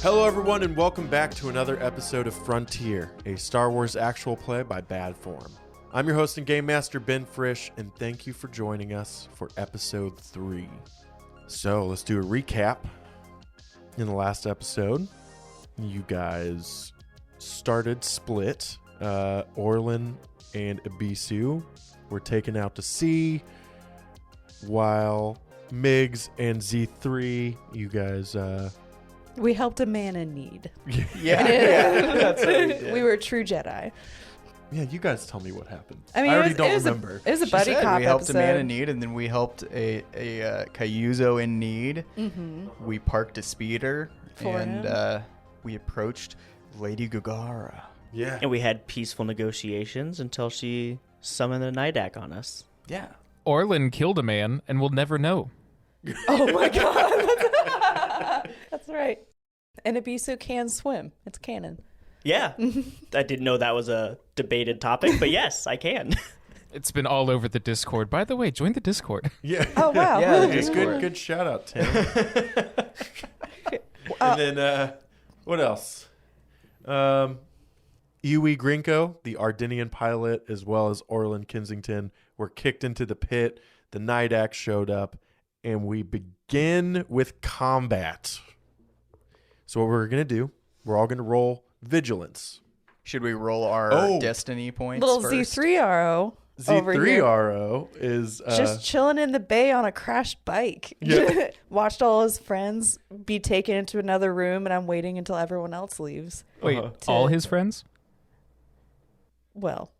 Hello, everyone, and welcome back to another episode of Frontier, a Star Wars actual play by Bad Form. I'm your host and game master, Ben Frisch, and thank you for joining us for episode 3. So, let's do a recap. In the last episode, you guys started split. Orlin and Ibisu were taken out to sea, while Migs and Z03, you guys... We helped a man in need. yeah, That's what we did. We were true Jedi. Yeah, you guys tell me what happened. I mean, already it don't was remember. It was a She buddy said cop we helped episode. a man in need, and then we helped a Cayuzo in need. Mm-hmm. We parked a speeder, For and him. we approached Lady Gagara. Yeah. And we had peaceful negotiations until she summoned the Nydak on us. Yeah. Orlin killed a man and we'll never know. Oh my god. That's right. And Ibisu can swim. It's canon. Yeah. I didn't know that was a debated topic, but yes, I can. It's been all over the Discord. By the way, join the Discord. Yeah. Oh wow. Yeah, Hey, just good shout out, Tim. And then, what else? Iwi Grinko, the Ardenian pilot, as well as Orlin Kensington, were kicked into the pit. The Nydak showed up, and we begin with combat. So what we're going to do, we're all going to roll vigilance. Should we roll our destiny points Little first? Z3RO over here. Z3RO is... Just chilling in the bay on a crashed bike. Yeah. Watched all his friends be taken into another room, and I'm waiting until everyone else leaves. Wait, all his friends? Well,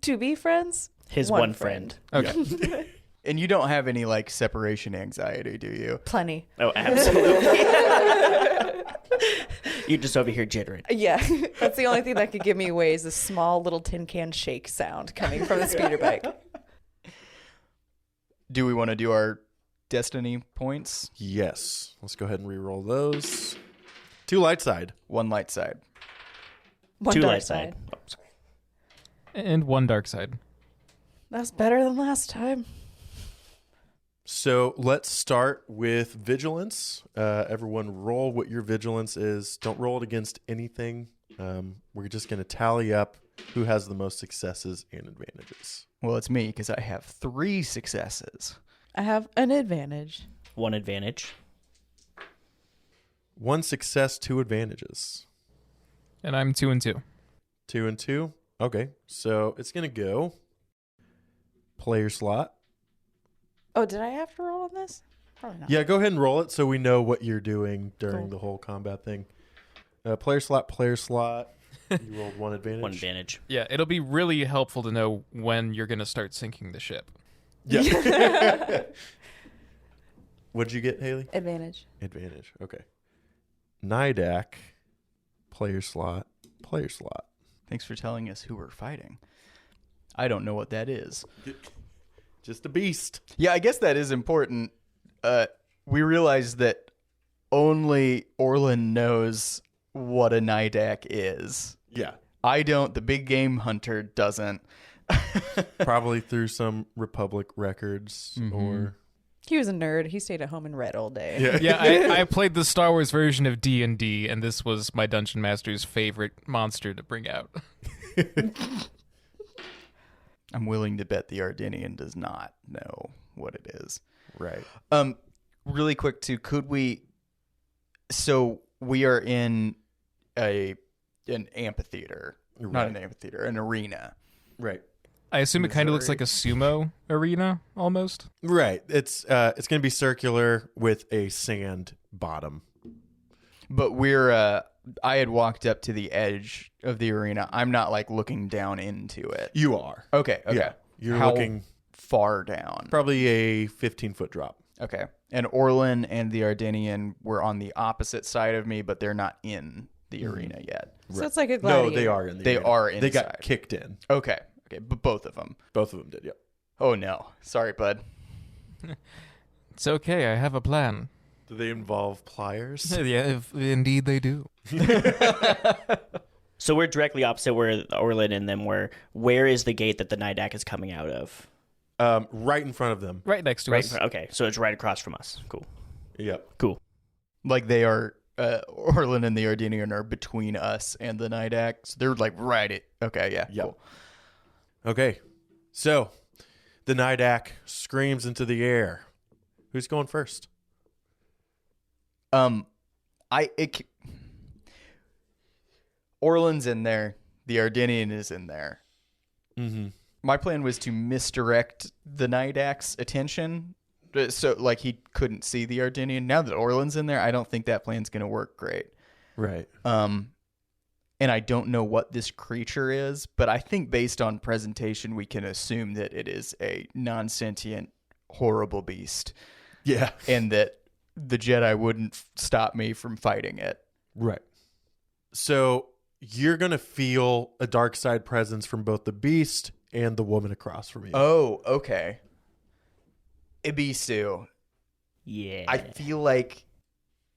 to be friends? His one friend. Okay. And you don't have any, like, separation anxiety, do you? Plenty. Oh, absolutely. You're just over here jittering. Yeah, that's the only thing that could give me away is a small little tin can shake sound coming from the speeder bike. Do we want to do our destiny points? Yes. Let's go ahead and re-roll those. 2 light side. 1 light side. One Two dark light side. Oh, sorry. And 1 dark side. That's better than last time. So let's start with vigilance. Everyone roll what your vigilance is. Don't roll it against anything. We're just going to tally up who has the most successes and advantages. Well, it's me, because I have 3 successes. I have an advantage. One advantage. 1 success, 2 advantages. And I'm 2 and 2. 2 and 2. Okay, so it's going to go player slot. Oh, did I have to roll on this? Probably not. Yeah, go ahead and roll it so we know what you're doing during Cool. the whole combat thing. Player slot, player slot. You rolled 1 advantage. One advantage. Yeah, it'll be really helpful to know when you're going to start sinking the ship. Yeah. What did you get, Haley? Advantage. Advantage. Okay. Nydak, player slot, player slot. Thanks for telling us who we're fighting. I don't know what that is. Just a beast. Yeah, I guess that is important. We realize that only Orlin knows what a Nydak is. Yeah. I don't. The big game hunter doesn't. Probably through some Republic records or... He was a nerd. He stayed at home and read all day. Yeah. Yeah, I played the Star Wars version of D&D, and this was my Dungeon Master's favorite monster to bring out. I'm willing to bet the Ardenian does not know what it is. Right. Really quick too, could we? So we are in an amphitheater, not an amphitheater, an arena. Right. I assume it kind of looks like a sumo arena, almost. Right. It's going to be circular with a sand bottom. But we're. I had walked up to the edge of the arena. I'm not like looking down into it. You are. Okay. Yeah. You're How looking far down. probably a 15-foot drop. Okay. And Orlin and the Ardenian were on the opposite side of me, but they're not in the arena yet. So it's like a gladiator. No, they are in the They arena. are They got inside. kicked in. Okay. Okay. But both of them. Both of them did, yep. Oh, no. Sorry, bud. It's okay, I have a plan. Do they involve pliers? Yeah, if indeed they do. So we're directly opposite where Orlin and them were. Where is the gate that the Nydak is coming out of? Right in front of them. Right next to Right. us. Okay, so it's right across from us. Cool. Yep. Cool. Like they are Orlin and the Ardenian are between us and the Nydak. So they're like right at. Okay, yeah, Yep. cool. Okay, so the Nydak screams into the air. Who's going first? Orlin's in there. The Ardenian is in there. Mm-hmm. My plan was to misdirect the Nydak's attention, so like he couldn't see the Ardenian. Now that Orlin's in there, I don't think that plan's gonna work great. Right. And I don't know what this creature is, but I think based on presentation, we can assume that it is a non-sentient, horrible beast. Yeah. And that the Jedi wouldn't stop me from fighting it. Right. So you're going to feel a dark side presence from both the beast and the woman across from you. Oh, okay. Ibisu. Yeah. I feel like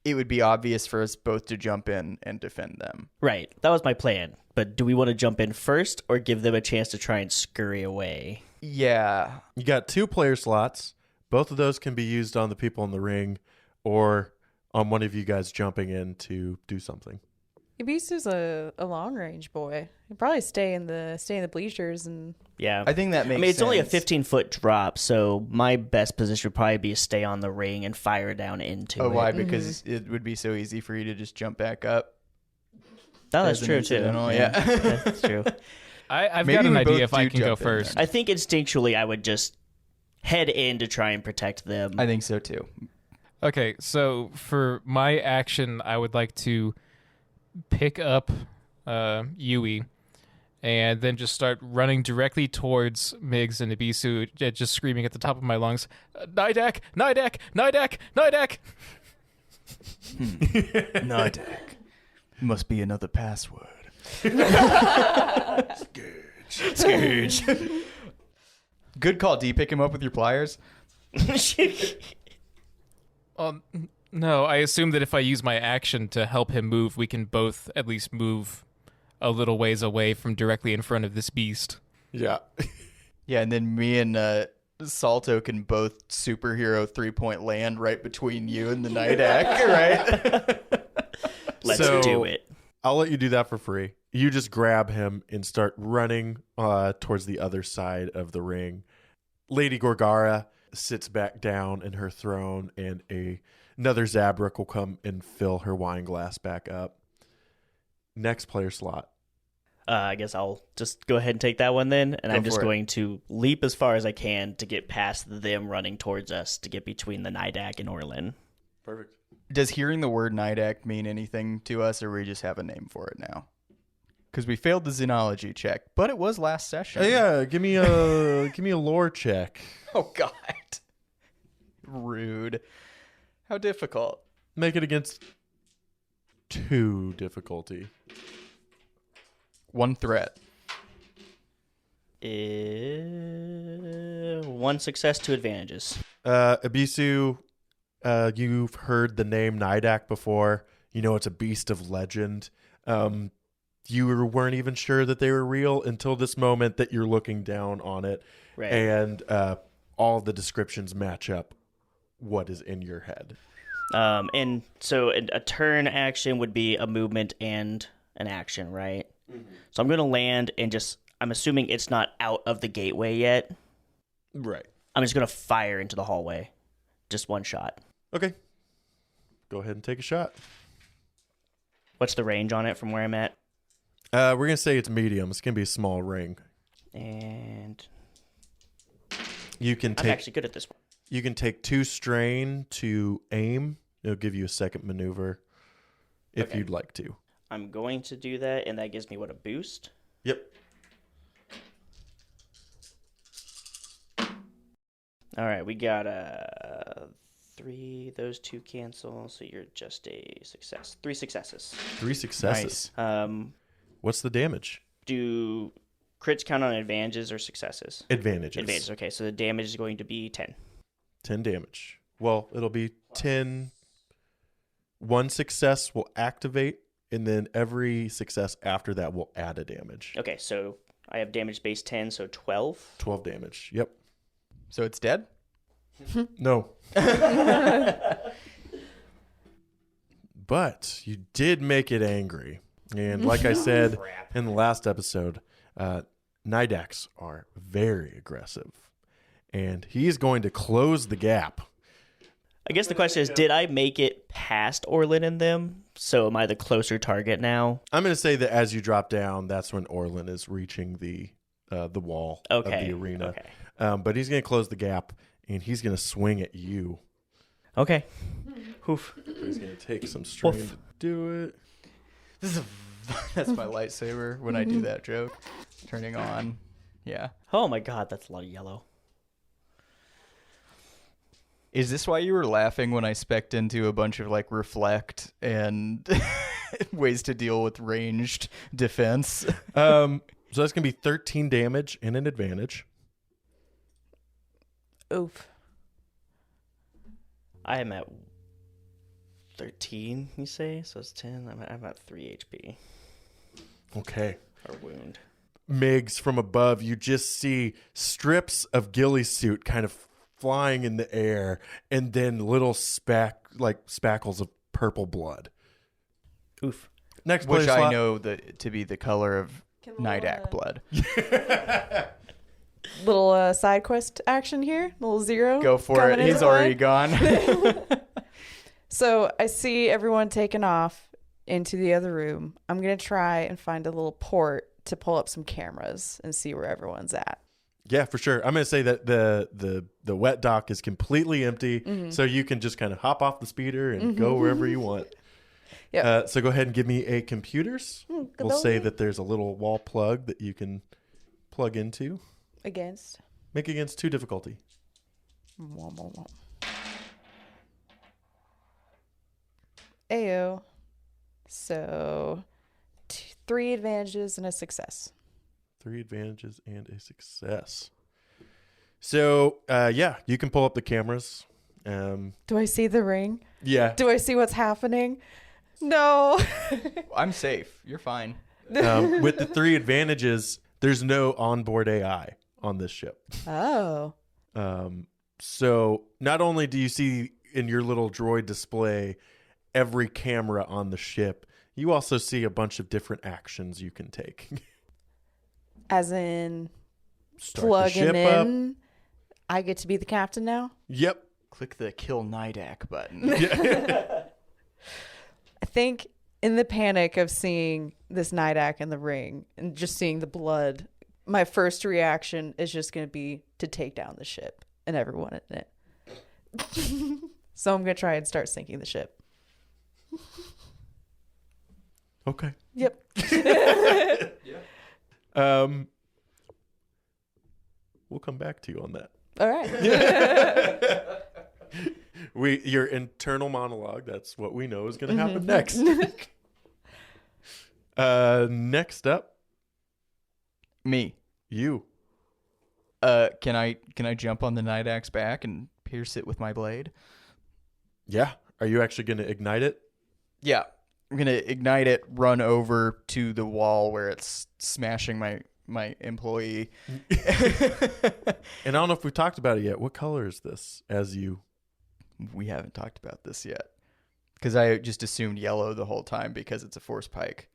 it would be obvious for us both to jump in and defend them. Right. That was my plan. But do we want to jump in first or give them a chance to try and scurry away? Yeah. You got 2 player slots. Both of those can be used on the people in the ring or on one of you guys jumping in to do something. Ibisu's a long range boy. He'd probably stay in the bleachers and Yeah. I think that makes sense. it's only a 15-foot drop, so my best position would probably be to stay on the ring and fire down into it. Oh, why? Because it would be so easy for you to just jump back up. Oh, that's As an true, too. incidental, yeah. That's true. I've Maybe got an we idea both if I do can go jump in first. there. I think instinctually I would just head in to try and protect them. I think so, too. Okay, so for my action, I would like to pick up Yui and then just start running directly towards Miggs and Ibisu, just screaming at the top of my lungs, Nydak, Nydak, Nydak, Nydak! Nydak. Must be another password. Scourge. Good call. Do you pick him up with your pliers? No, I assume that if I use my action to help him move, we can both at least move a little ways away from directly in front of this beast. Yeah. Yeah, and then me and Salto can both superhero 3-point land right between you and the Nydak, right? Let's So- do it. I'll let you do that for free. You just grab him and start running towards the other side of the ring. Lady Gorgara sits back down in her throne, and another Zabrak will come and fill her wine glass back up. Next player slot. I guess I'll just go ahead and take that one then, and Go I'm just for it. going to leap as far as I can to get past them running towards us to get between the Nydak and Orlin. Perfect. Does hearing the word Nydak mean anything to us, or we just have a name for it now? Because we failed the xenology check, but it was last session. Yeah, give me a lore check. Oh, God. Rude. How difficult. Make it against 2 difficulty. 1 threat. 1 success, 2 advantages. Ibisu, you've heard the name Nydak before. You know it's a beast of legend. You weren't even sure that they were real until this moment that you're looking down on it. Right. And all the descriptions match up what is in your head. And so a turn action would be a movement and an action, right? Mm-hmm. So I'm going to land and just, I'm assuming it's not out of the gateway yet. Right. I'm just going to fire into the hallway. Just 1 shot. Okay. Go ahead and take a shot. What's the range on it from where I'm at? We're going to say it's medium. It's going to be a small ring. And You can I'm take actually good at this one. You can take 2 strain to aim. It'll give you a second maneuver if Okay. you'd like to. I'm going to do that, and that gives me, what, a boost? Yep. All right, we got 3. Those 2 cancel, so you're just a success. 3 successes. 3 successes. What's the damage? Do crits count on advantages or successes? Advantages. Advantages, okay. So the damage is going to be 10. 10 damage. Well, it'll be 10. 1 success will activate, and then every success after that will add a damage. Okay, so I have damage base 10, so 12. 12 damage. Yep. So it's dead? No. but you did make it angry. And like I said in the last episode, Nydaks are very aggressive. And he's going to close the gap. I guess the question is, did I make it past Orlin and them? So am I the closer target now? I'm going to say that as you drop down, that's when Orlin is reaching the wall of the arena. Okay. But he's going to close the gap, and he's going to swing at you. Okay. Oof. He's going to take some strain to do it. That's my lightsaber when I do that joke. Turning on. Yeah. Oh my god, that's a lot of yellow. Is this why you were laughing when I spec'd into a bunch of like reflect and ways to deal with ranged defense? So that's going to be 13 damage and an advantage. Oof. I am at 13, you say? So it's 10. I'm at 3 HP. Okay. Or wound. Migs, from above, you just see strips of ghillie suit kind of flying in the air, and then little spackles of purple blood. Oof. Next player Which slot. I know to be the color of Nydak blood. Little side quest action here. Little zero. Go for coming it. into He's play. already gone. So I see everyone taking off into the other room. I'm going to try and find a little port to pull up some cameras and see where everyone's at. Yeah, for sure. I'm going to say that the wet dock is completely empty, so you can just kind of hop off the speeder and go wherever you want. Yep. So go ahead and give me a computers. We'll say that there's a little wall plug that you can plug into. Against. Make against 2 difficulty. Ayo. So 3 advantages and a success. 3 advantages and a success. So, yeah, you can pull up the cameras. Do I see the ring? Yeah. Do I see what's happening? No. I'm safe. You're fine. With the 3 advantages, there's no onboard AI on this ship. Oh. So not only do you see in your little droid display every camera on the ship, you also see a bunch of different actions you can take. As in Start the plugging ship in. up. I get to be the captain now? Yep. Click the kill Nydak button. I think in the panic of seeing this Nydak in the ring and just seeing the blood, my first reaction is just going to be to take down the ship and everyone in it. So I'm going to try and start sinking the ship. Okay. Yep. We'll come back to you on that. All right. Your internal monologue, that's what we know is going to happen next. Next up, Me. you. Can I jump on the Nydak's back and pierce it with my blade? Yeah. Are you actually going to ignite it? Yeah. I'm gonna ignite it, run over to the wall where it's smashing my employee. And I don't know if we've talked about it yet. What color is this as you... We haven't talked about this yet. Because I just assumed yellow the whole time because it's a force pike.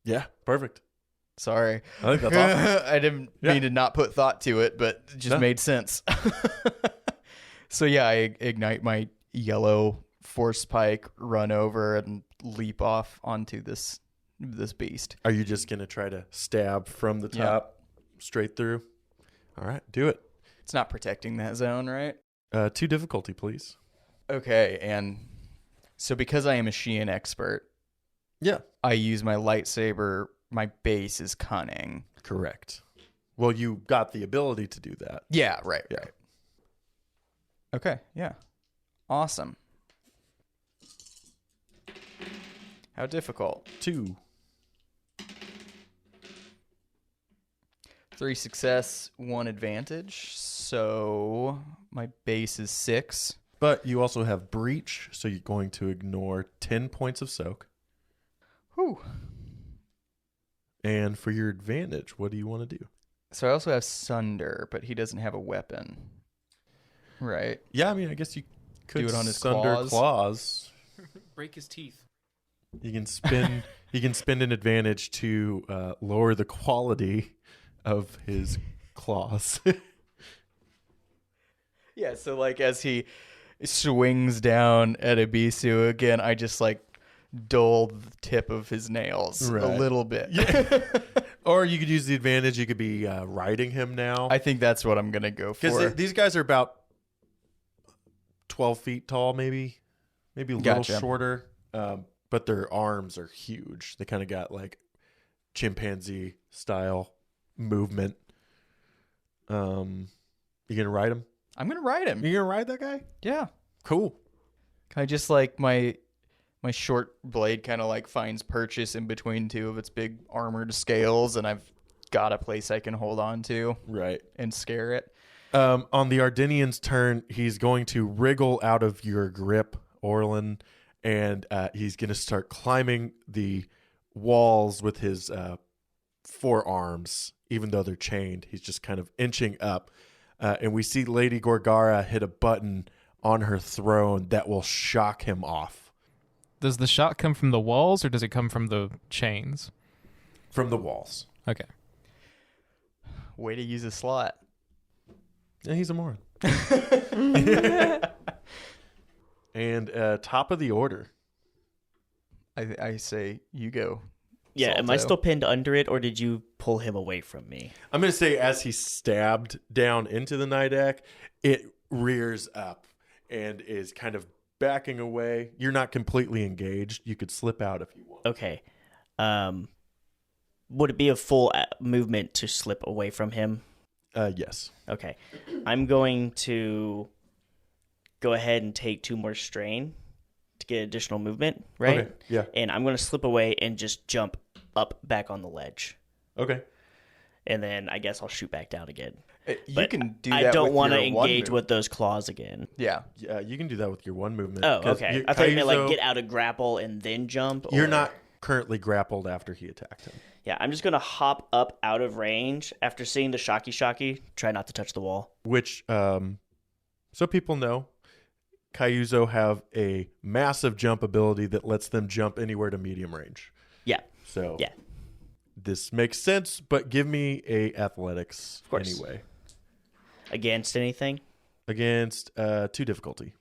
Yeah, perfect. Sorry. I think that's awesome. I didn't mean to not put thought to it, but it just made sense. So yeah, I ignite my yellow force pike, run over, and leap off onto this beast. Are you just going to try to stab from the top straight through? All right, do it. It's not protecting that zone, right? 2 difficulty, please. Okay, and so because I am a Sheehan expert, Yeah. I use my lightsaber. My base is cunning. Correct. Well, you got the ability to do that. Yeah, right. Yeah. Right. Okay, yeah. Awesome. How difficult? 2. 3 success, 1 advantage. So my base is 6. But you also have breach, so you're going to ignore 10 points of soak. Whew. And for your advantage, what do you want to do? So I also have Sunder, but he doesn't have a weapon. Right. Yeah, I mean, I guess you could Do it on his sunder claws. claws. Break his teeth. You can spend an advantage to lower the quality of his claws. Yeah, so like as he swings down at Ibisu again, I just like dull the tip of his nails a little bit. Or you could use the advantage. You could be riding him now. I think that's what I'm gonna go for. Because these guys are about 12 feet tall, maybe a little shorter. But their arms are huge. They kind of got like chimpanzee style movement. You gonna ride him? I'm gonna ride him. You gonna ride that guy? Yeah. Cool. I just like my short blade kind of like finds purchase in between two of its big armored scales, and I've got a place I can hold on to. Right. And scare it. On the Ardenian's turn, he's going to wriggle out of your grip, Orlin, and he's going to start climbing the walls with his forearms, even though they're chained. He's just kind of inching up. And we see Lady Gorgara hit a button on her throne that will shock him off. Does the shock come from the walls or does it come from the chains? From the walls. Okay. Way to use a slot. Yeah, he's a moron. And top of the order. I say you go. Yeah, am I Salto. still pinned under it, or did you pull him away from me? I'm going to say as he stabbed down into the Nydak, it rears up and is kind of backing away. You're not completely engaged. You could slip out if you want. Okay. Would it be a full movement to slip away from him? Yes. Okay. I'm going to go ahead and take 2 more strain to get additional movement, right? Okay. Yeah. And I'm going to slip away and just jump up back on the ledge. Okay. And then I guess I'll shoot back down again. You But can do that. I don't want to engage with those claws again. Yeah. Yeah, you can do that with your one movement. Oh, 'Cause okay. I thought you meant like Kaiuso, get out of grapple and then jump. You're or- not currently grappled after he attacked him. Yeah, I'm just going to hop up out of range after seeing the shocky. Try not to touch the wall. Which, so people know, Kaiuso have a massive jump ability that lets them jump anywhere to medium range. Yeah. So Yeah. this makes sense, but give me a athletics Of course. anyway. Against anything? Against 2 difficulty.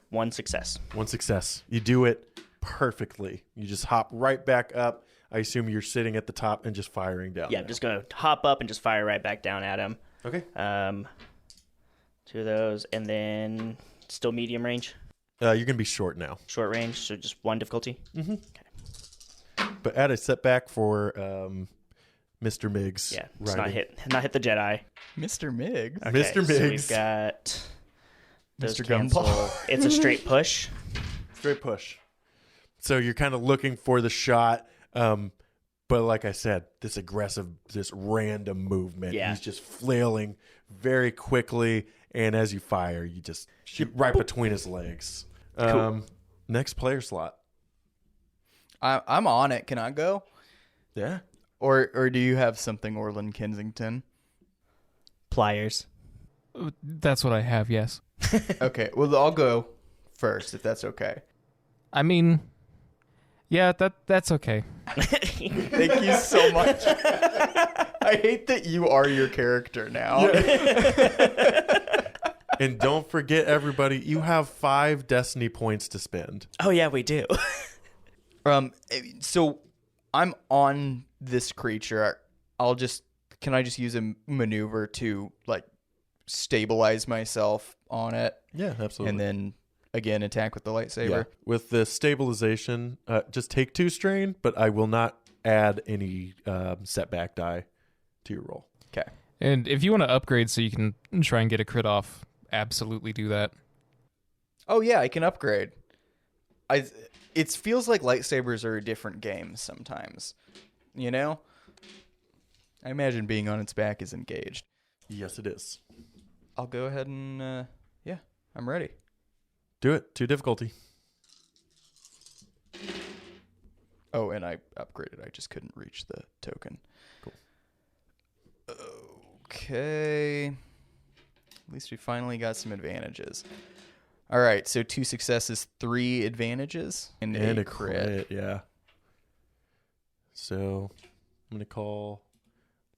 One success. 1 success. You do it perfectly. You just hop right back up. I assume you're sitting at the top and just firing down. Yeah, there. I'm just going to hop up and just fire right back down at him. Okay. 2 of those, and then still medium range, You're going to be short now. short range, so just 1 difficulty. But add a setback for Mr. Miggs. Yeah, it's riding. not hit the Jedi. Mr. Miggs. Okay, Mr. So we've Miggs. got those Mr. cancel. Gumball. It's a straight push. Straight push. So you're kind of looking for the shot. But like I said, this random movement. Yeah. He's just flailing very quickly. And as you fire, you just shoot right between his legs. Cool. Next player slot. I'm on it. Can I go? Yeah. Or do you have something, Orlin Kensington? Pliers. That's what I have, yes. Okay. Well, I'll go first if that's okay. I mean, yeah, that's okay. Thank you so much. I hate that you are your character now. And don't forget, everybody, you have 5 destiny points to spend. Oh, yeah, we do. So I'm on this creature. Can I just use a maneuver to like stabilize myself on it Yeah, absolutely. and then again attack with the lightsaber? Yeah. With the stabilization, just take 2 strain, but I will not add any setback die to your roll. Okay. And if you want to upgrade so you can try and get a crit off, absolutely do that. Oh yeah, I can upgrade. It feels like lightsabers are a different game sometimes. You know? I imagine being on its back is engaged. Yes, it is. I'll go ahead and yeah, I'm ready. Do it. 2 difficulty. Oh, and I upgraded. I just couldn't reach the token. Cool. Okay. At least we finally got some advantages. All right, so 2 successes, 3 advantages, and a crit. Yeah. So I'm going to call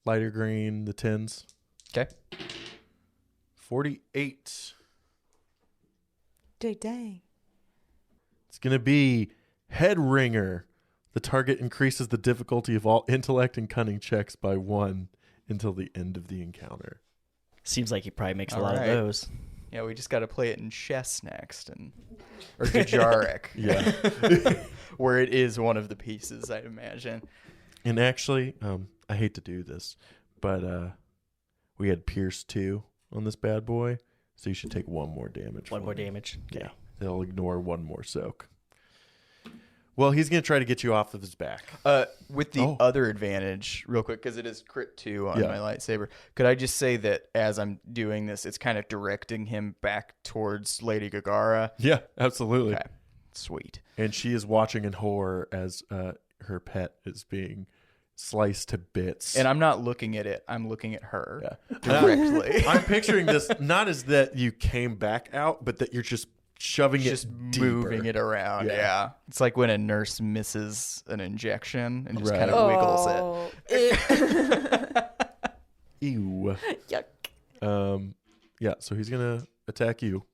lighter green the 10s. Okay. 48. Dang. It's going to be Head Ringer. The target increases the difficulty of all intellect and cunning checks by 1 until the end of the encounter. Seems like he probably makes a All lot right. of those. Yeah, we just got to play it in chess next, or Gajaric. Yeah. Where it is one of the pieces, I'd imagine. And actually, I hate to do this, but we had Pierce 2 on this bad boy, so you should take 1 more damage. One from more him. damage. Okay. Yeah. They'll ignore 1 more soak. Well, he's going to try to get you off of his back. With the other advantage, real quick, because it is crit 2 on my lightsaber, could I just say that as I'm doing this, it's kind of directing him back towards Lady Gagara? Yeah, absolutely. Okay. Sweet. And she is watching in horror as her pet is being sliced to bits. And I'm not looking at it. I'm looking at her Yeah. directly. I'm picturing this not as that you came back out, but that you're just shoving Just it deeper. moving it around. Yeah. Yeah. It's like when a nurse misses an injection and just Right. kind of wiggles it. Ew. Yuck. Yeah, so he's going to attack you.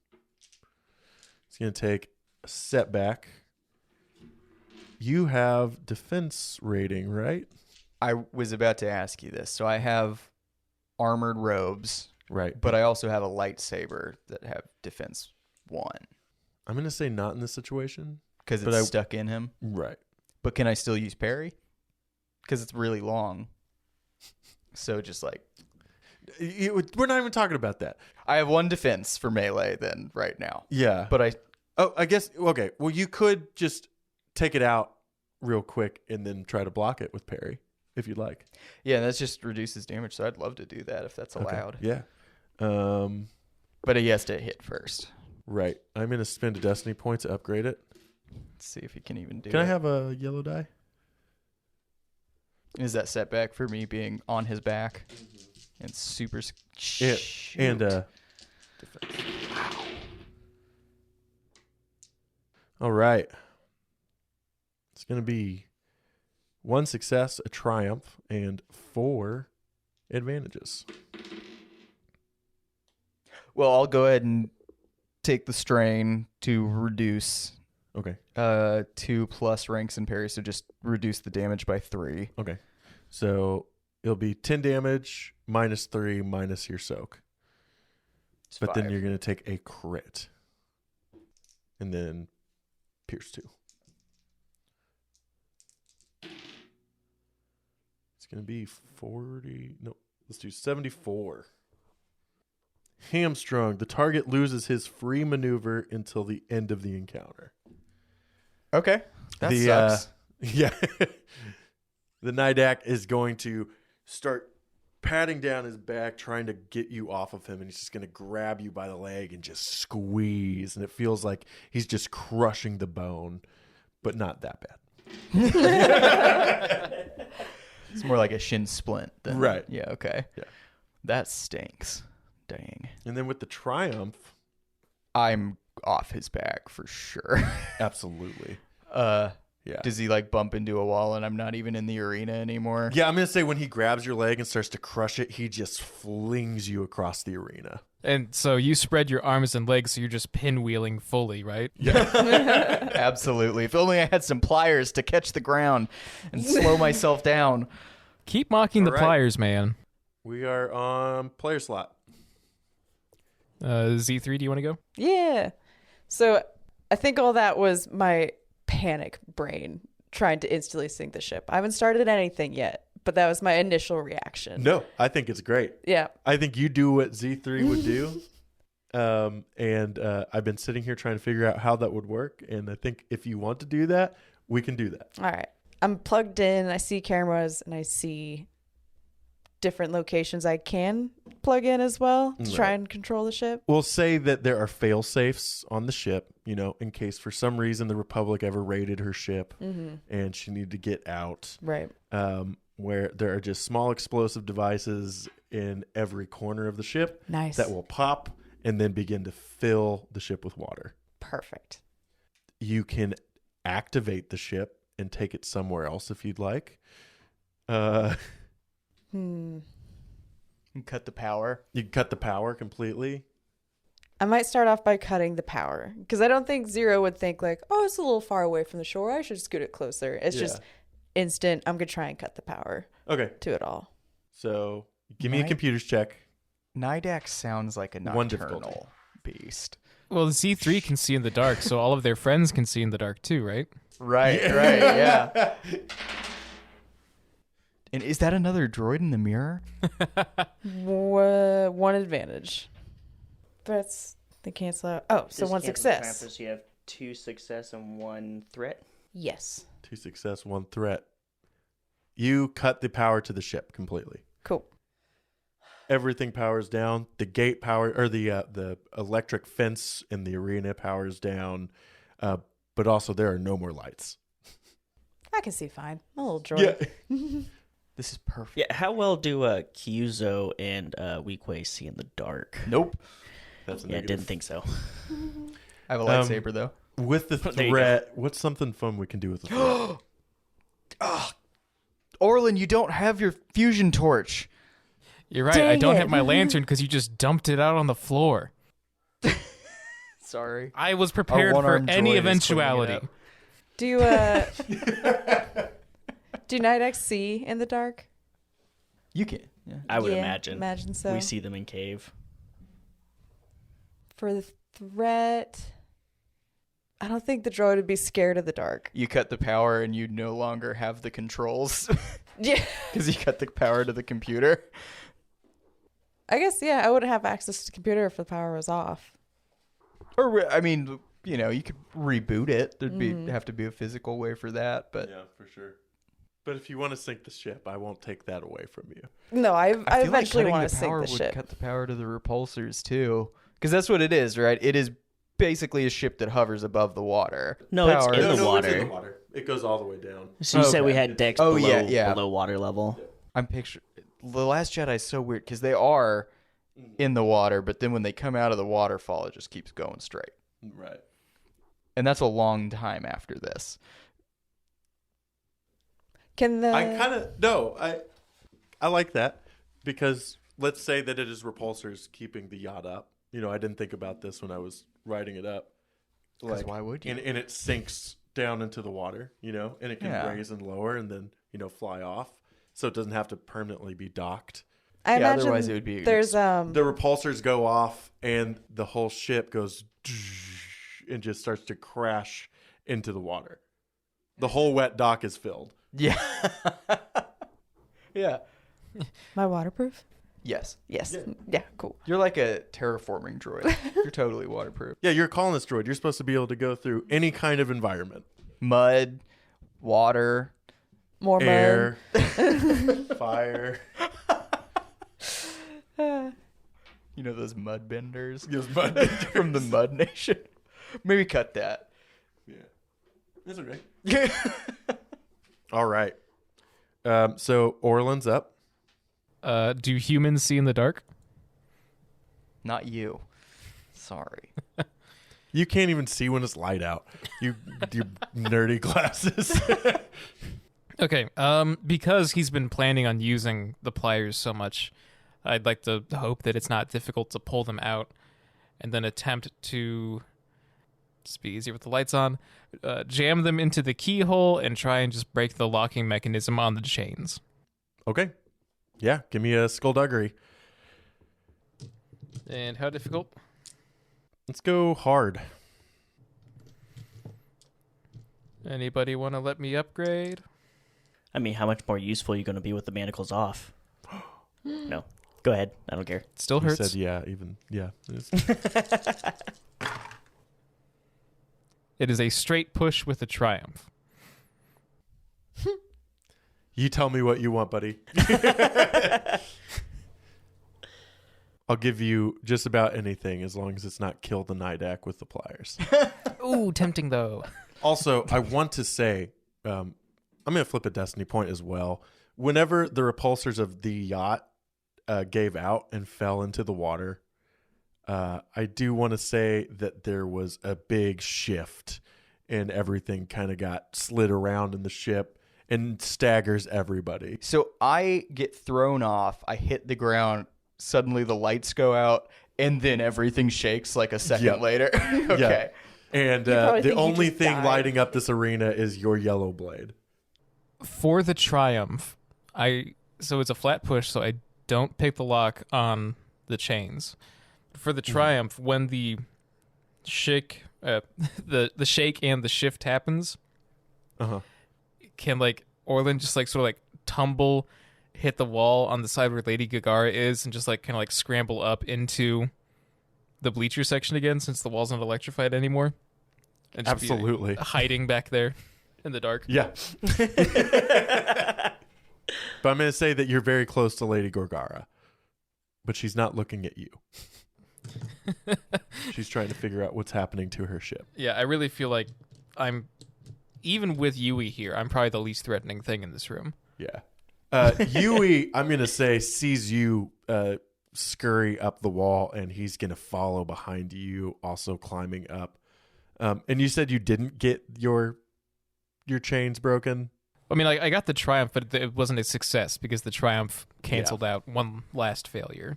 He's going to take a setback. You have defense rating, right? I was about to ask you this. So I have armored robes, Right. but I also have a lightsaber that have defense 1 I'm going to say not in this situation. because But it's stuck in him. Right. But can I still use parry? Because it's really long. So just like We're not even talking about that. I have 1 defense for melee then right now. Yeah. But I guess, okay. Well, you could just take it out real quick and then try to block it with parry if you'd like. yeah, that just reduces damage. So I'd love to do that if that's Okay. allowed. Yeah. But he has to hit first. Right. I'm going to spend a destiny point to upgrade it. Let's see if he can even do Can it. I have a yellow die? Is that setback for me being on his back? And super... And Shoot. defense. All right. It's going to be 1 success, a triumph, and 4 advantages. Well, I'll go ahead and take the strain to reduce Okay. 2 plus ranks and parry, so just reduce the damage by 3. Okay. So it'll be 10 damage minus 3 minus your soak. It's But then 5. you're going to take a crit. And then pierce 2. It's going to be 40. No, let's do 74. Hamstrung. The target loses his free maneuver until the end of the encounter. Okay. That The, sucks. Yeah. The Nydak is going to start patting down his back, trying to get you off of him, and he's just going to grab you by the leg and just squeeze. And it feels like he's just crushing the bone, but not that bad. It's more like a shin splint. Than, Right. Yeah, okay. Yeah. That stinks. Dang. And then with the triumph, I'm off his back for sure. absolutely. Yeah. Does he like bump into a wall and I'm not even in the arena anymore? Yeah, I'm going to say when he grabs your leg and starts to crush it, he just flings you across the arena. And so you spread your arms and legs, so you're just pinwheeling fully, right? Absolutely. If only I had some pliers to catch the ground and slow myself down. Keep mocking the All right. pliers, man. We are on player slot. Z3, do you want to go? Yeah. So I think all that was my panic brain trying to instantly sink the ship. I haven't started anything yet, but that was my initial reaction. No, I think it's great. Yeah. I think you do what Z3 would do. And I've been sitting here trying to figure out how that would work. And I think if you want to do that, we can do that. All right. I'm plugged in. I see cameras and I see different locations I can plug in as well to try and control the ship. We'll say that there are fail safes on the ship, in case for some reason the Republic ever raided her ship and she needed to get out. Right. where there are just small explosive devices in every corner of the ship Nice. that will pop and then begin to fill the ship with water. Perfect. You can activate the ship and take it somewhere else if you'd like. You cut the power. You can cut the power completely. I might start off by cutting the power because I don't think Zero would think like, oh, it's a little far away from the shore. I should scoot it closer. It's just instant. I'm going to try and cut the power Okay. to it all. So give me a computer's check. Nydak sounds like a One difficulty. nocturnal beast. Well, the Z3 can see in the dark, so all of their friends can see in the dark too, right? Right, yeah. And is that another droid in the mirror? One advantage. That's the cancel out. Oh, so This one cancels success. time, so you have 2 success and 1 threat. Yes. 2 success, 1 threat. You cut the power to the ship completely. Cool. Everything powers down. The gate power, or the electric fence in the arena powers down. But also there are no more lights. I can see fine. I'm a little droid. Yeah. This is perfect. Yeah, how well do Kyuzo and Weequay see in the dark? Nope. That's a Yeah, negative. didn't think so. I have a lightsaber, though. With the There you threat, what's something fun we can do with the threat? Orlin, you don't have your fusion torch. You're right. I Dang don't it. have my lantern because you just dumped it out on the floor. Sorry. I was prepared for one-armed any droid is cleaning it eventuality. up. Do Nydak see in the dark? You can. Yeah. I would Yeah, imagine. Imagine so. We see them in cave. For the threat, I don't think the droid would be scared of the dark. You cut the power and you no longer have the controls Yeah. because you cut the power to the computer. I guess, yeah, I wouldn't have access to the computer if the power was off. Or, I mean, you know, you could reboot it. There'd have to be a physical way for that, but Yeah, for sure. But if you want to sink the ship, I won't take that away from you. No, I I feel eventually like want to cutting sink power the would ship. cut the power to the repulsors too, because that's what it is, right? It is basically a ship that hovers above the water. No, it's Power- in the It's in water. the water. It goes all the way down. So you said we Okay. had decks Oh, below, yeah. below water level. I'm picturing The Last Jedi is so weird because they are in the water, but then when they come out of the waterfall, it just keeps going straight, Right. and that's a long time after this. Can the I like that because let's say that it is repulsors keeping the yacht up. You know, I didn't think about this when I was writing it up. 'Cause why would you? And it sinks down into the water, you know, and it can Yeah. raise and lower and then, you know, fly off. So it doesn't have to permanently be docked. I Yeah, imagine otherwise it would be- there's The repulsors go off and the whole ship goes and just starts to crash into the water. The whole wet dock is filled. Yeah. Yeah. my waterproof. Yes. Yes. Yeah. Cool. You're like a terraforming droid. You're totally waterproof. Yeah, you're a colonist droid. You're supposed to be able to go through any kind of environment. Mud, water. More Air, fire. You know those mud benders Those mud benders. from the Mud Nation? Maybe cut that. Yeah. That's okay. All right. So Orlin's up. Do humans see in the dark? Not you. Sorry. You can't even see when it's light out. You nerdy glasses. Okay. Because he's been planning on using the pliers so much, I'd like to hope that it's not difficult to pull them out, and then attempt to, just be easier with the lights on, jam them into the keyhole and try and just break the locking mechanism on the chains. Okay. Yeah, give me a skullduggery. And how difficult? Let's go hard. Anybody want to let me upgrade? I mean, how much more useful are you going to be with the manacles off? No. Go ahead. I don't care. It still You hurts. said yeah, even yeah. It is a straight push with a triumph. You tell me what you want, buddy. I'll give you just about anything as long as it's not kill the Nydak with the pliers. Ooh, tempting though. Also, I want to say, I'm going to flip a destiny point as well. whenever the repulsors of the yacht gave out and fell into the water, I do want to say that there was a big shift and everything kind of got slid around in the ship and staggers everybody. So I get thrown off. I hit the ground. Suddenly the lights go out, and then everything shakes like a second later. Okay. Yeah. And the only thing lighting up this arena is your yellow blade. For the Triumph, so it's a flat push, so I don't pick the lock on the chains. For the Triumph, when the shake, the shake and the shift happens, can like Orlin just like sort of like tumble, hit the wall on the side where Lady Gagara is, and just like kind of like scramble up into the bleacher section again, since the wall's not electrified anymore. And just Absolutely. be, like, hiding back there in the dark. Yeah. But I'm going to say that you're very close to Lady Gorgara, but she's not looking at you. She's trying to figure out what's happening to her ship. Yeah, I really feel like even with Yui here, I'm probably the least threatening thing in this room. Yeah. Yui, I'm going to say, sees you scurry up the wall, and he's going to follow behind you, also climbing up. And you said you didn't get your chains broken? I mean, I got the Triumph, but it wasn't a success because the Triumph canceled out one last failure.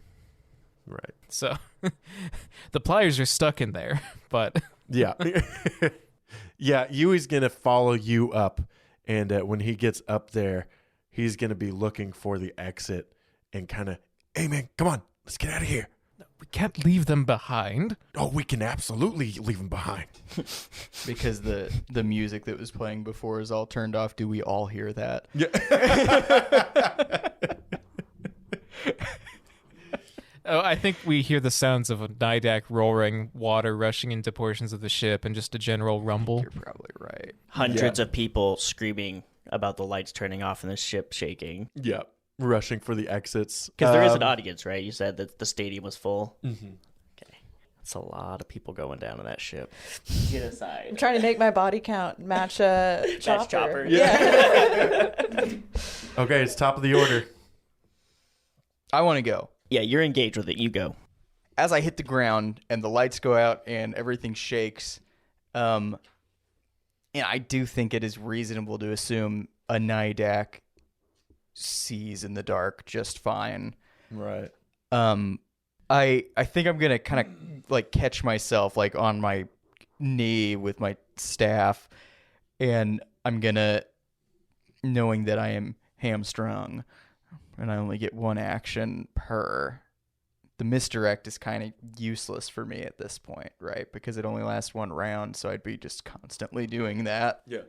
Right. So the pliers are stuck in there, but... Yeah. Yeah, Yui's going to follow you up, and when he gets up there, he's going to be looking for the exit and kind of, hey, man, come on, let's get out of here. We can't leave them behind. Oh, we can absolutely leave them behind. Because the music that was playing before is all turned off. Do we all hear that? Yeah. Oh, I think we hear the sounds of a Nydak roaring, water rushing into portions of the ship, and just a general rumble. You're probably right. Hundreds of people screaming about the lights turning off and the ship shaking. Yeah. Rushing for the exits. Because there is an audience, right? You said that the stadium was full. Mm-hmm. Okay. That's a lot of people going down in that ship. Get aside. I'm trying to make my body count match Chopper. Match Chopper. Yeah. Okay, it's top of the order. I want to go. Yeah, you're engaged with it. You go. As I hit the ground and the lights go out and everything shakes, and I do think it is reasonable to assume a Nydak sees in the dark just fine. Right. I think I'm gonna kind of like catch myself like on my knee with my staff, and I'm gonna, knowing that I am hamstrung and I only get one action per, the misdirect is kind of useless for me at this point, right? Because it only lasts one round, so I'd be just constantly doing that. Yeah.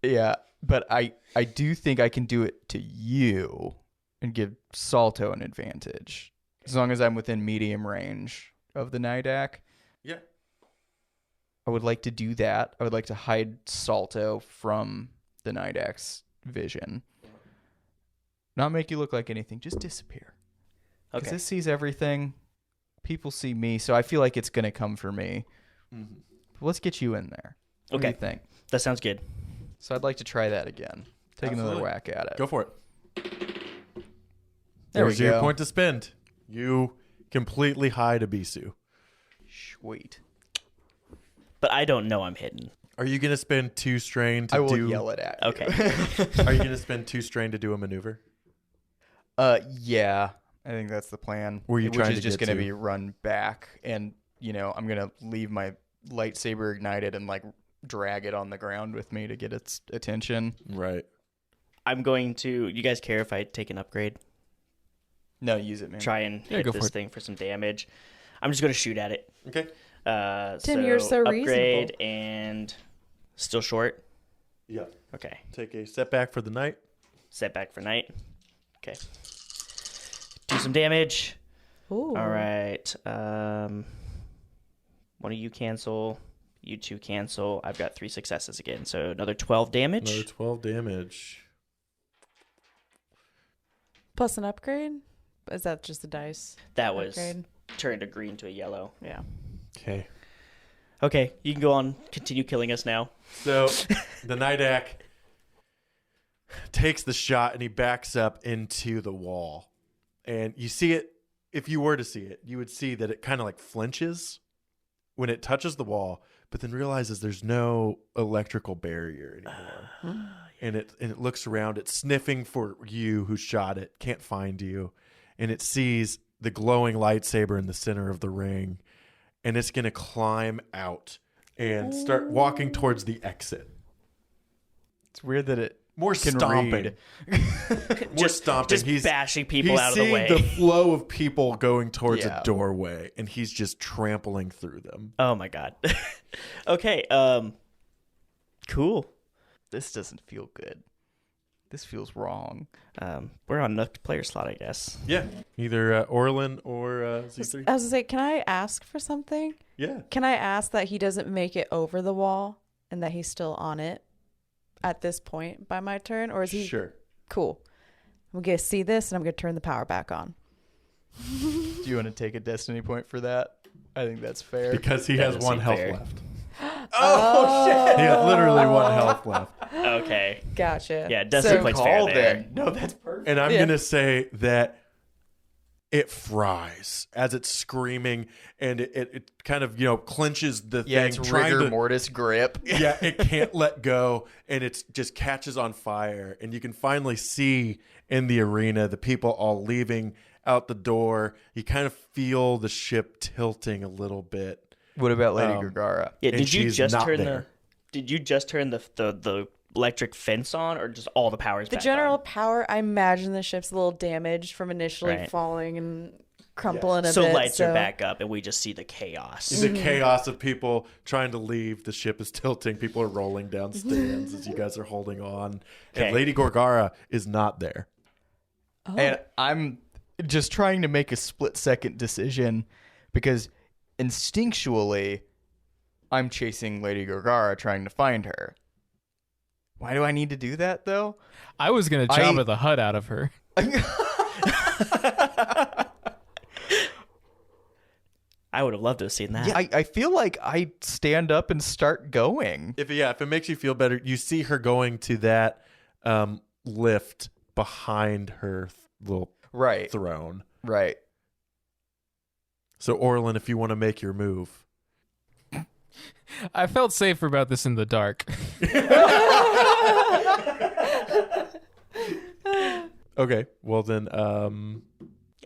Yeah, but I do think I can do it to you and give Salto an advantage. As long as I'm within medium range of the Nydak. Yeah. I would like to do that. I would like to hide Salto from the Nydak's vision. Not make you look like anything, just disappear. Because Okay. this sees everything. People see me, so I feel like it's going to come for me. Mm-hmm. But let's get you in there. What do you think? That sounds good. So I'd like to try that again. Take another Absolutely. whack at it. Go for it. There we There's your go. point to spend. You completely hide Abisu. Sweet. But I don't know I'm hidden. Are you going to spend 2 strain to I will do... yell it at you. Okay. Are you going to spend 2 strain to do a maneuver? Yeah. I think that's the plan. Where are you Which trying is to just get going to? to be run back, and I'm going to leave my lightsaber ignited and like drag it on the ground with me to get its attention. Right. I'm going to... You guys care if I take an upgrade? No, use it, man. Try and Yeah, hit go for this it. thing for some damage. I'm just going to shoot at it. Okay. Tim, you're so upgrade reasonable. and still short. Yeah. Okay. Take a step back for the night. Setback for night. Okay. Do some damage. Ooh. All right. One of you cancel. You 2 cancel. I've got 3 successes again. So another 12 damage. Another 12 damage. Plus an upgrade? Is that just the dice? That was Upgrade? turned a green to a yellow. Yeah. Okay. Okay, you can go on. Continue killing us now. So the Nydak takes the shot and he backs up into the wall. And you see it, if you were to see it, you would see that it kind of like flinches when it touches the wall, but then realizes there's no electrical barrier anymore. And it looks around, it's sniffing for you who shot it, can't find you. And it sees the glowing lightsaber in the center of the ring. And it's going to climb out and start walking towards the exit. It's weird that it More can stomping. read. More stomping. Just bashing people he's out of the way. seeing the flow of people going towards Yeah. a doorway, and he's just trampling through them. Oh my god. Okay. Cool. This doesn't feel good. This feels wrong. We're on Nook player slot, I guess. Yeah. Either Orlin or Z3. I was gonna say, can I ask for something? Yeah. Can I ask that he doesn't make it over the wall and that he's still on it at this point by my turn? Or is he Sure. cool? I'm gonna see this and I'm gonna turn the power back on. Do you want to take a destiny point for that? I think that's fair. Because he That has does one seem health fair. left. Oh shit! He has literally one health left. Okay. Gotcha. Yeah, Destiny So- points fair Call there. then. No, that's perfect. And I'm Yeah. going to say that it fries as it's screaming, and it kind of, clenches the Yeah, thing. it's trying rigor to, mortis grip. yeah, it can't let go, and it just catches on fire. And you can finally see in the arena the people all leaving out the door. You kind of feel the ship tilting a little bit. What about Lady Um, Gargara? Yeah, And did you she's just not turn there. Did you just turn the electric fence on, or just all the powers The back general on? power, I imagine the ship's a little damaged from initially Right. falling and crumpling a So bit. lights are back up, and we just see the chaos. The chaos of people trying to leave. The ship is tilting. People are rolling down stands as you guys are holding on. Okay. And Lady Gorgara is not there. And I'm just trying to make a split-second decision because instinctually I'm chasing Lady Gargara, trying to find her. Why do I need to do that, though? I was gonna Jabba the Hutt out of her. I would have loved to have seen that. Yeah, I feel like I stand up and start going. If it makes you feel better, you see her going to that lift behind her little Right, throne. right. So Orlin, if you want to make your move. I felt safer about this in the dark. Okay, well then, Are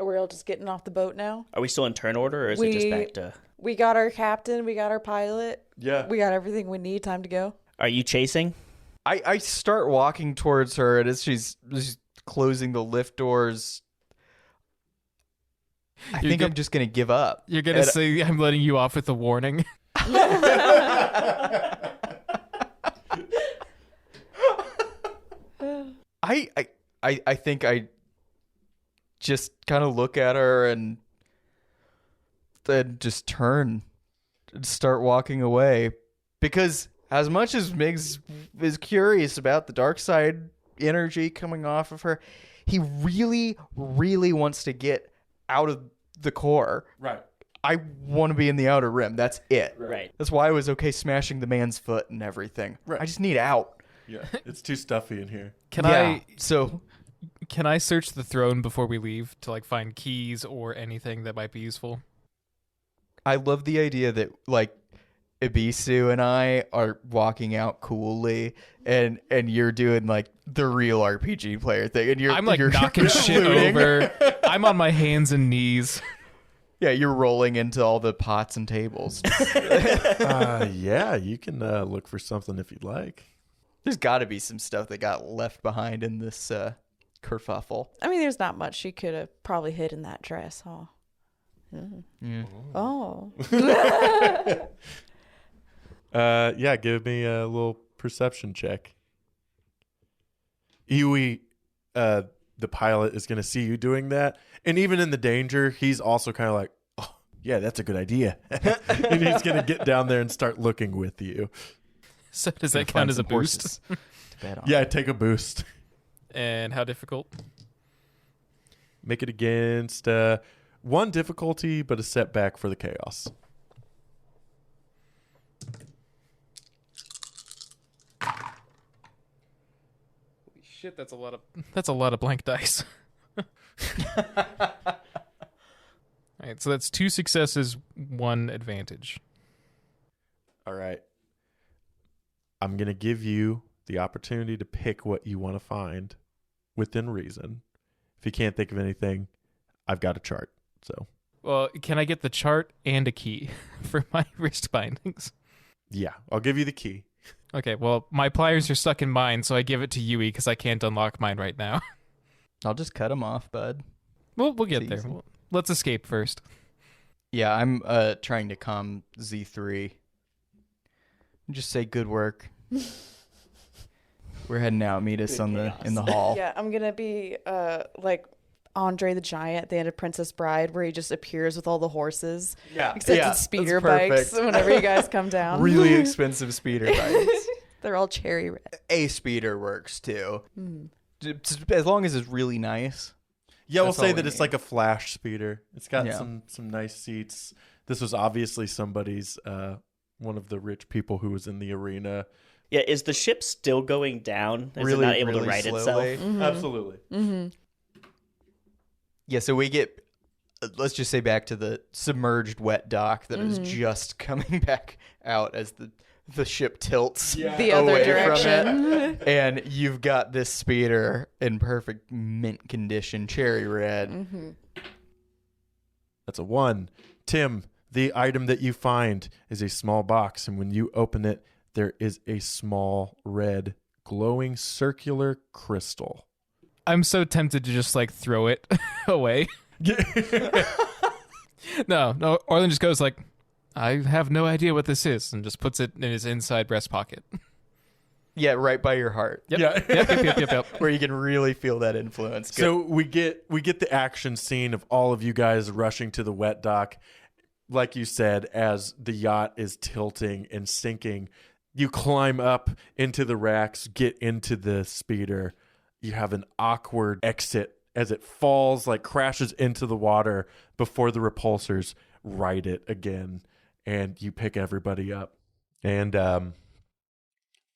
we all just getting off the boat now? Are we still in turn order, or is it just We- back to? We got our captain, we got our pilot, yeah. we got everything we need. Time to go. Are you chasing? I start walking towards her, and as she's closing the lift doors, I You're think go- I'm just going to give up. You're gonna And- say I'm letting you off with a warning. I think I just kind of look at her and then just turn and start walking away, because as much as Miggs is curious about the dark side energy coming off of her, he really, really wants to get out of the core. Right. I want to be in the outer rim. That's it. Right. That's why I was okay smashing the man's foot and everything. Right. I just need out. Yeah. It's too stuffy in here. So Can I search the throne before we leave to like find keys or anything that might be useful? I love the idea that like Ibisu and I are walking out coolly, and you're doing like the real RPG player thing, and I'm like you're knocking shit looting. over. I'm on my hands and knees. Yeah, you're rolling into all the pots and tables. Yeah, you can look for something if you'd like. There's got to be some stuff that got left behind in this kerfuffle. I mean, there's not much she could have probably hid in that dress, huh? Yeah. Oh. Yeah, give me a little perception check. Iwi, the pilot, is going to see you doing that. And even in the danger, he's also kind of like, oh, yeah, that's a good idea. And he's going to get down there and start looking with you. So does that count as a boost? To bet on. Yeah, take a boost. And how difficult? Make it against one difficulty, but a setback for the chaos. Holy Shit, that's a lot of blank dice. All right, so that's 2 successes, 1 advantage. All right. I'm going to give you the opportunity to pick what you want to find within reason. If you can't think of anything, I've got a chart. So, Well, can I get the chart and a key for my wrist bindings? yeah, I'll give you the key. Okay, well, my pliers are stuck in mine, so I give it to Yui because I can't unlock mine right now. I'll just cut them off, bud. We'll get It's there. easy. Let's escape first. Yeah, I'm trying to calm Z3. Just say good work. We're heading out. Meet us in the hall. Yeah, I'm gonna be like Andre the Giant at the end of Princess Bride, where he just appears with all the horses. Yeah. Except Yeah, it's speeder that's perfect. bikes whenever you guys come down. Really expensive speeder bikes. They're all cherry red. A speeder works too. As long as it's really nice. Yeah, we'll That's say all that we it's need. like a flash speeder. It's got Yeah. some nice seats. This was obviously somebody's one of the rich people who was in the arena. Yeah, is the ship still going down? Is Really, it not able really to right slowly. itself? Absolutely. Yeah, so we get, let's just say, back to the submerged wet dock that is just coming back out as the ship tilts The other away direction. from it. And you've got this speeder in perfect mint condition, cherry red. That's a 1. Tim, the item that you find is a small box, and when you open it, there is a small red glowing circular crystal. I'm so tempted to just like throw it away. No, Orlin just goes like, I have no idea what this is, and just puts it in his inside breast pocket. Yeah, right by your heart. Yep. Yeah. Yep. Where you can really feel that influence. Good. So we get the action scene of all of you guys rushing to the wet dock. Like you said, as the yacht is tilting and sinking, you climb up into the racks, get into the speeder. You have an awkward exit as it falls, like crashes into the water before the repulsors right it again. And you pick everybody up. And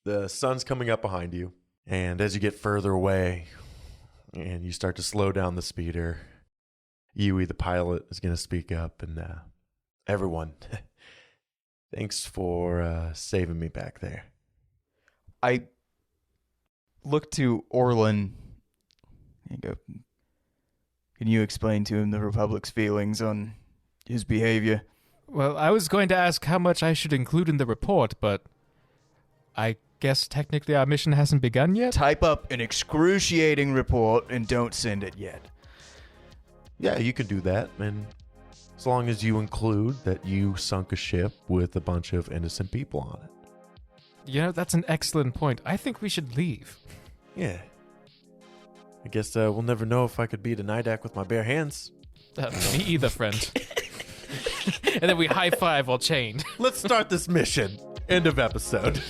the sun's coming up behind you. And as you get further away and you start to slow down the speeder, Yui, the pilot, is going to speak up. And everyone, thanks for saving me back there. I look to Orlin and go, can you explain to him the Republic's feelings on his behavior? Well, I was going to ask how much I should include in the report, but I guess technically our mission hasn't begun yet? Type up an excruciating report and don't send it yet. Yeah, you can do that. And as long as you include that you sunk a ship with a bunch of innocent people on it. You know, that's an excellent point. I think we should leave. Yeah. I guess we'll never know if I could beat a Nydak with my bare hands. Me either, friend. And then we high five while chained. Let's start this mission. End of episode.